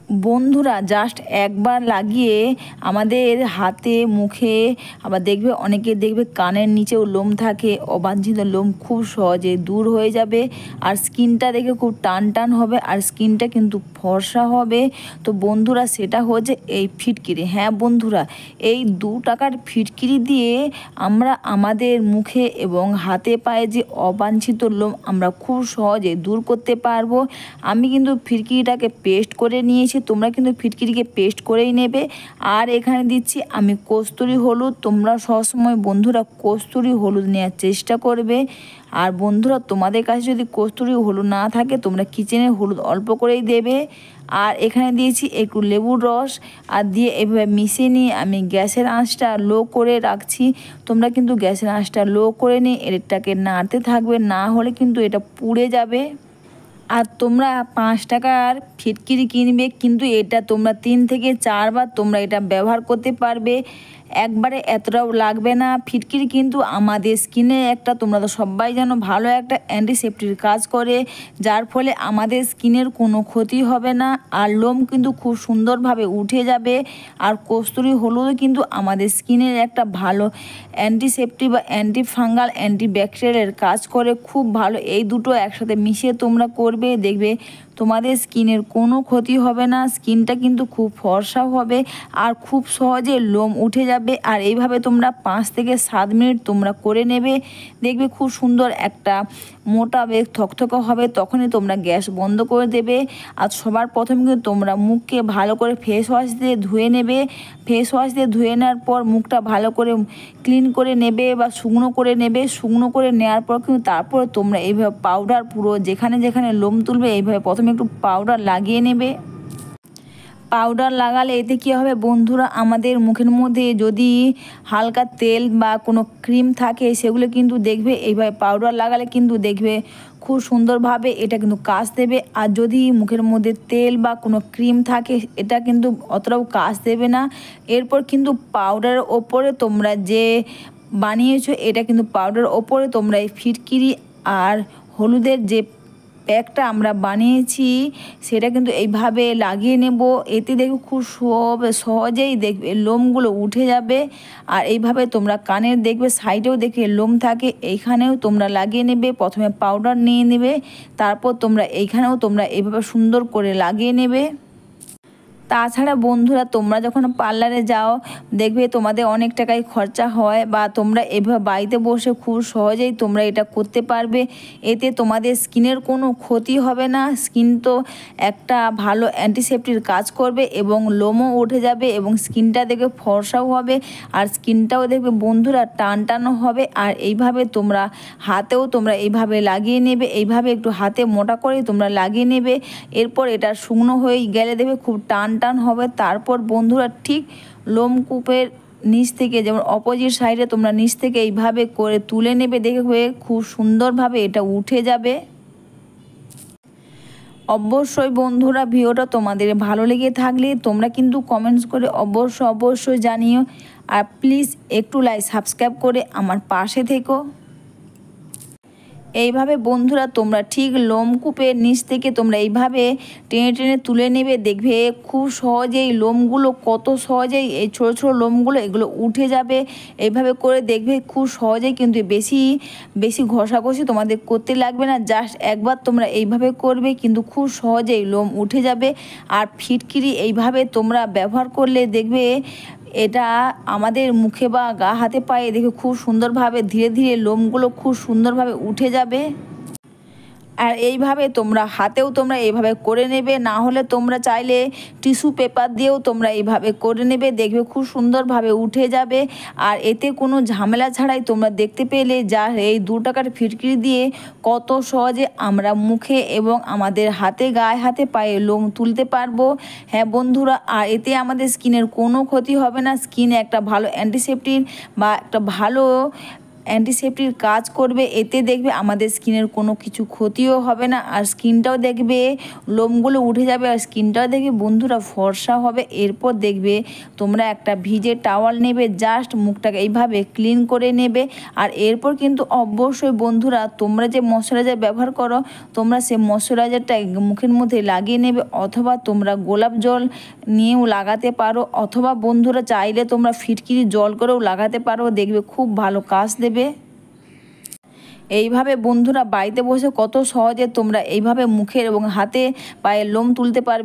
বন্ধুরা জাস্ট একবার লাগিয়ে আমাদের হাতে মুখে আবার দেখবে অনেকে দেখবে কানের নিচেও লোম থাকে, অবাঞ্ছিত লোম খুব সহজে দূর হয়ে যাবে। আর স্কিনটা দেখে খুব টান টান হবে আর স্কিনটা কিন্তু ফর্সা হবে। তো বন্ধুরা সেটা হচ্ছে এই ফিটকিরি। হ্যাঁ বন্ধুরা, এই 2 টাকার ফিটকিরি দিয়ে আমরা আমাদের মুখে এবং হাতে পায়ে যে অবাঞ্ছিত লোম আমরা খুব সহজে দূর করতে পারবো। আমি কিন্তু ফিটকিরিটাকে পেস্ট করে নিয়েছি, তোমরা কিন্তু ফিটকিরিকে পেস্ট করেই নেবে। আর এখানে দিচ্ছি আমি কস্তুরি হলুদ। তোমরা সবসময় বন্ধুরা কস্তুরি হলুদ নেওয়ার চেষ্টা করবে। আর বন্ধুরা তোমাদের কাছে যদি কস্তুরি হলুদ না থাকে তোমরা কিচেনের হলুদ অল্প করেই দেবে। আর এখানে দিয়েছি একটু লেবুর রস আর দিয়ে এভাবে মিশিয়ে নিয়ে আমি গ্যাসের আঁচটা লো করে রাখছি। তোমরা কিন্তু গ্যাসের আঁচটা লো করে নিয়ে এটাকে নাড়তে থাকবে, না হলে কিন্তু এটা পুড়ে যাবে। আর তোমরা 5 টাকার ফিটকিরি কিনবে, কিন্তু এটা তোমরা 3 থেকে 4 বার তোমরা এটা ব্যবহার করতে পারবে। একবারে এতটাও লাগবে না। ফিটকিরি কিন্তু আমাদের স্কিনে একটা, তোমরা তো সবাই জানো, ভালো একটা অ্যান্টিসেপ্টিক কাজ করে, যার ফলে আমাদের স্কিনের কোনো ক্ষতি হবে না আর লোম কিন্তু খুব সুন্দরভাবে উঠে যাবে। আর কস্তুরি হলুদও কিন্তু আমাদের স্কিনের একটা ভালো অ্যান্টিসেপ্টিক বা অ্যান্টিফাঙ্গাল অ্যান্টিব্যাকটেরিয়াল কাজ করে, খুব ভালো। এই দুটো একসাথে মিশিয়ে তোমরা করবে, দেখবে তোমাদের স্কিনের কোনো ক্ষতি হবে না, স্কিনটা কিন্তু খুব ফর্সা হবে আর খুব সহজে লোম উঠে যাবে। আর এইভাবে তোমরা 5 থেকে 7 মিনিট তোমরা করে নেবে, দেখবে খুব সুন্দর একটা মোটা বেশ থকথকে হবে। তখনই তোমরা গ্যাস বন্ধ করে দেবে। আর সবার প্রথমে কিন্তু তোমরা মুখকে ভালো করে ফেস ওয়াশ দিয়ে ধুয়ে নেবে। ফেস ওয়াশ দিয়ে ধুয়ে নেওয়ার পর মুখটা ভালো করে ক্লিন করে নেবে বা শুকনো করে নেবে। শুকনো করে নেওয়ার পর কিন্তু তারপরে তোমরা এইভাবে পাউডার পুরো যেখানে যেখানে লোম তুলবে এইভাবে প্রথমে একটু পাউডার লাগিয়ে নেবে। পাউডার লাগালে এতে কী হবে বন্ধুরা, আমাদের মুখের মধ্যে যদি হালকা তেল বা কোনো ক্রিম থাকে সেগুলো কিন্তু দেখবে এইভাবে পাউডার লাগালে কিন্তু দেখবে খুব সুন্দরভাবে এটা কিন্তু কাজ দেবে। আর যদি মুখের মধ্যে তেল বা কোনো ক্রিম থাকে এটা কিন্তু অতটাও কাজ দেবে না। এরপর কিন্তু পাউডারের ওপরে তোমরা যে বানিয়েছো এটা কিন্তু পাউডারের ওপরে তোমরা এই ফিটকিরি আর হলুদের যে প্যাকটা আমরা বানিয়েছি সেটা কিন্তু এইভাবে লাগিয়ে নেব। এতে দেখবে খুব সহজেই দেখবে লোমগুলো উঠে যাবে। আর এইভাবে তোমরা কানের দেখবে সাইডেও দেখে লোম থাকে, এইখানেও তোমরা লাগিয়ে নেবে। প্রথমে পাউডার নিয়ে নেবে, তারপর তোমরা এইখানেও তোমরা এইভাবে সুন্দর করে লাগিয়ে নেবে। তাছাড়া বন্ধুরা তোমরা যখন পার্লারে যাও দেখবে তোমাদের অনেক টাকাই খরচা হয়, বা তোমরা এভাবে বাড়িতে বসে খুব সহজেই তোমরা এটা করতে পারবে। এতে তোমাদের স্কিনের কোনো ক্ষতি হবে না, স্কিন তো একটা ভালো অ্যান্টিসেপ্টিক কাজ করবে এবং লোমও উঠে যাবে এবং স্কিনটা দেখবে ফর্সাও হবে আর স্কিনটাও দেখবে বন্ধুরা টান টানও হবে। আর এইভাবে তোমরা হাতেও তোমরা এইভাবে লাগিয়ে নেবে, এইভাবে একটু হাতে মোটা করে তোমরা লাগিয়ে নেবে। এরপর এটা শুকনো হয়ে গেলে দেখবে খুব টান টান হবে। তারপর বন্ধুরা ঠিক লোমকূপের নিচ থেকে, যেমন অপোজিট সাইডে তোমরা নিচ থেকে এইভাবে করে তুলে নেবে, দেখবে খুব সুন্দরভাবে এটা উঠে যাবে। অবশ্যই বন্ধুরা ভিডিওটা তোমাদের ভালো লেগে থাকলে তোমরা কিন্তু কমেন্টস করে অবশ্যই জানিও। আর প্লিজ একটু লাইক সাবস্ক্রাইব করে আমার পাশে থেকো। এইভাবে বন্ধুরা তোমরা ঠিক লোমকূপের নিচ থেকে তোমরা এইভাবে টেনে টেনে তুলে নেবে, দেখবে খুব সহজেই লোমগুলো কত সহজেই এই ছোটো ছোটো লোমগুলো এগুলো উঠে যাবে। এইভাবে করে দেখবে খুব সহজেই কিন্তু বেশি ঘষাঘষি তোমাদের করতে লাগবে না, জাস্ট একবার তোমরা এইভাবে করবে কিন্তু খুব সহজেই লোম উঠে যাবে। আর ফিটকিরি এইভাবে তোমরা ব্যবহার করলে দেখবে এটা আমাদের মুখে বা গা হাতে পায়ে দেখে খুব সুন্দরভাবে ধীরে ধীরে লোমগুলো খুব সুন্দরভাবে উঠে যাবে। আর এইভাবে তোমরা হাতেও তোমরা এইভাবে করে নেবে, না হলে তোমরা চাইলে টিস্যু পেপার দিয়েও তোমরা এইভাবে করে নেবে, দেখবে খুব সুন্দরভাবে উঠে যাবে। আর এতে কোনো ঝামেলা ছাড়াই তোমরা দেখতে পেলে যা এই 2 টাকার ফিটকিরি দিয়ে কত সহজে আমরা মুখে এবং আমাদের হাতে গায়ে হাতে পায়ে লোম তুলতে পারবো। হ্যাঁ বন্ধুরা, আর এতে আমাদের স্কিনের কোনো ক্ষতি হবে না, স্কিনে একটা ভালো অ্যান্টিসেপ্টিক বা একটা ভালো অ্যান্টিসেপ্টিক কাজ করবে। এতে দেখবে আমাদের স্কিনের কোনো কিছু ক্ষতিও হবে না, আর স্কিনটাও দেখবে লোমগুলো উঠে যাবে, আর স্কিনটাও দেখবে বন্ধুরা ফর্সা হবে। এরপর দেখবে তোমরা একটা ভিজে টাওয়াল নেবে, জাস্ট মুখটাকে এইভাবে ক্লিন করে নেবে। আর এরপর কিন্তু অবশ্যই বন্ধুরা তোমরা যে ময়শ্চারাইজার ব্যবহার করো, তোমরা সে ময়শ্চারাইজারটা মুখের মধ্যে লাগিয়ে নেবে, অথবা তোমরা গোলাপ জল নিয়েও লাগাতে পারো, অথবা বন্ধুরা চাইলে তোমরা ফিটকিরি জল করেও লাগাতে পারো, দেখবে খুব ভালো কাজ দেবে। এইভাবে বন্ধুরা বাড়িতে বসে কত সহজে তোমরা এইভাবে মুখের এবং হাতে পায়ে লোম তুলতে পারবে।